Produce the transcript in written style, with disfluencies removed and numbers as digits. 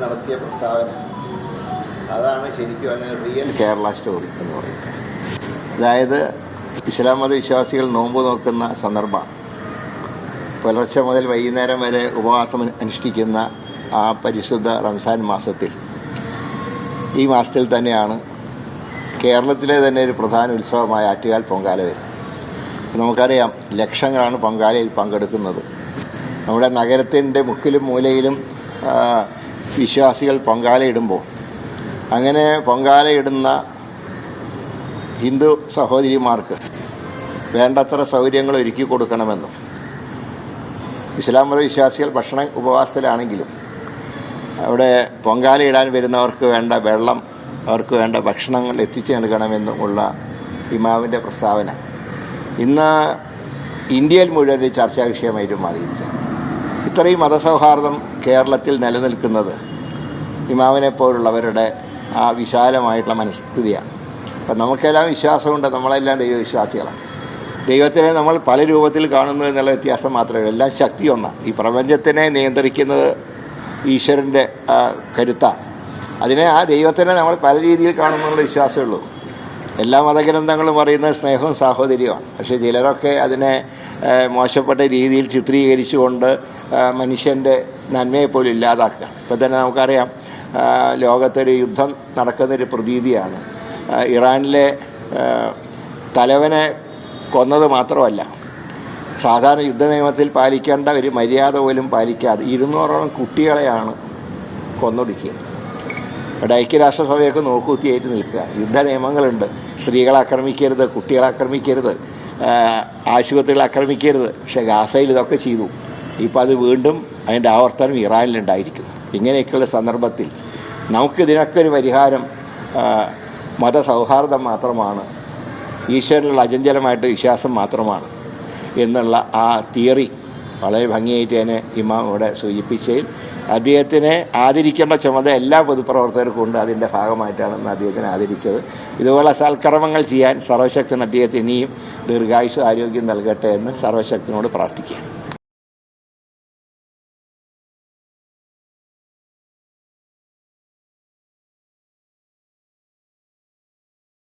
നടത്തിയ പ്രസ്താവന, അതാണ് ശരിക്കും അതിന് റിയൽ കേരള സ്റ്റോറി എന്ന് പറയുന്നത്. അതായത് ഇസ്ലാം മത വിശ്വാസികൾ നോമ്പ് നോക്കുന്ന സന്ദർഭമാണ്. പുലർച്ചെ മുതൽ വൈകുന്നേരം വരെ ഉപവാസം അനുഷ്ഠിക്കുന്ന ആ പരിശുദ്ധ റംസാൻ മാസത്തിൽ, ഈ മാസത്തിൽ തന്നെയാണ് കേരളത്തിലെ തന്നെ ഒരു പ്രധാന ഉത്സവമായ ആറ്റുകാൽ പൊങ്കാല വരും. നമുക്കറിയാം, ലക്ഷങ്ങളാണ് പൊങ്കാലയിൽ പങ്കെടുക്കുന്നത്. നമ്മുടെ നഗരത്തിൻ്റെ മുക്കിലും മൂലയിലും വിശ്വാസികൾ പൊങ്കാലയിടുമ്പോൾ, അങ്ങനെ പൊങ്കാലയിടുന്ന ഹിന്ദു സഹോദരിമാർക്ക് വേണ്ടത്ര സൗകര്യങ്ങൾ ഒരുക്കി കൊടുക്കണമെന്നും, ഇസ്ലാം മത വിശ്വാസികൾ ഭക്ഷണ ഉപവാസത്തിലാണെങ്കിലും അവിടെ പൊങ്കാലയിടാൻ വരുന്നവർക്ക് വേണ്ട വെള്ളം, അവർക്ക് വേണ്ട ഭക്ഷണങ്ങൾ എത്തിച്ചു നൽകണമെന്നുമുള്ള ഇമാമിൻ്റെ പ്രസ്താവന ഇന്ന് ഇന്ത്യയിൽ മുഴുവൻ ഒരു ചർച്ചാ വിഷയമായിട്ട് മാറിയിരിക്കുകയാണ്. ഇത്രയും മതസൗഹാർദ്ദം കേരളത്തിൽ നിലനിൽക്കുന്നത് ഇമാമിനെ പോലുള്ളവരുടെ ആ വിശാലമായിട്ടുള്ള മനസ്ഥിതിയാണ്. അപ്പം നമുക്കെല്ലാം വിശ്വാസമുണ്ട്, നമ്മളെല്ലാം ദൈവവിശ്വാസികളാണ്. ദൈവത്തിനെ നമ്മൾ പല രൂപത്തിൽ കാണുന്നു എന്നുള്ള വ്യത്യാസം മാത്രമേ ഉള്ളൂ. എല്ലാം ശക്തി ഒന്നാണ്. ഈ പ്രപഞ്ചത്തിനെ നിയന്ത്രിക്കുന്നത് ഈശ്വരൻ്റെ കരുത്താണ്. അതിനെ, ആ ദൈവത്തിനെ നമ്മൾ പല രീതിയിൽ കാണുന്നുള്ള വിശ്വാസമേ ഉള്ളൂ. എല്ലാ മതഗ്രന്ഥങ്ങളും പറയുന്നത് സ്നേഹവും സാഹോദര്യമാണ്. പക്ഷേ ചിലരൊക്കെ അതിനെ മോശപ്പെട്ട രീതിയിൽ ചിത്രീകരിച്ചുകൊണ്ട് മനുഷ്യൻ്റെ നന്മയെപ്പോലും ഇല്ലാതാക്കുക. ഇപ്പോൾ തന്നെ നമുക്കറിയാം, ലോകത്തൊരു യുദ്ധം നടക്കുന്നൊരു പ്രതീതിയാണ്. ഇറാനിലെ തലവനെ കൊന്നത് മാത്രമല്ല, സാധാരണ യുദ്ധ നിയമത്തിൽ പാലിക്കേണ്ട ഒരു മര്യാദ പോലും പാലിക്കാതെ 200ഓളം കുട്ടികളെയാണ് കൊന്നൊടുക്കിയത്. ഇവിടെ ഐക്യരാഷ്ട്രസഭയൊക്കെ നോക്കുകുത്തിയായിട്ട് നിൽക്കുക. യുദ്ധ നിയമങ്ങളുണ്ട്, സ്ത്രീകളെ ആക്രമിക്കരുത്, കുട്ടികളെ ആക്രമിക്കരുത്, ആശുപത്രികളെ ആക്രമിക്കരുത്. പക്ഷേ ഗാസയിൽ ഇതൊക്കെ ചെയ്തു. ഇപ്പോൾ അത് വീണ്ടും അതിൻ്റെ ആവർത്തനം ഇറാനിലുണ്ടായിരിക്കുന്നു. ഇങ്ങനെയൊക്കെയുള്ള സന്ദർഭത്തിൽ നമുക്കിതിനൊക്കെ ഒരു പരിഹാരം മതസൗഹാർദ്ദം മാത്രമാണ്, ഈശ്വരനുള്ള അചഞ്ചലമായിട്ട് വിശ്വാസം മാത്രമാണ് എന്നുള്ള ആ തിയറി വളരെ ഭംഗിയായിട്ട് തന്നെ ഇമാം ഇവിടെ സൂചിപ്പിച്ചതിൽ അദ്ദേഹത്തിനെ ആദരിക്കേണ്ട ചുമതല എല്ലാ പൊതുപ്രവർത്തകർക്കും ഉണ്ട്. അതിൻ്റെ ഭാഗമായിട്ടാണ് ഇന്ന് അദ്ദേഹത്തിനെ ആദരിച്ചത്. ഇതുപോലെ സൽക്കർമ്മങ്ങൾ ചെയ്യാൻ സർവശക്തൻ അദ്ദേഹത്തിന് ഇനിയും ദീർഘായുസ്സും ആരോഗ്യം നൽകട്ടെ എന്ന് സർവശക്തനോട് പ്രാർത്ഥിക്കുക.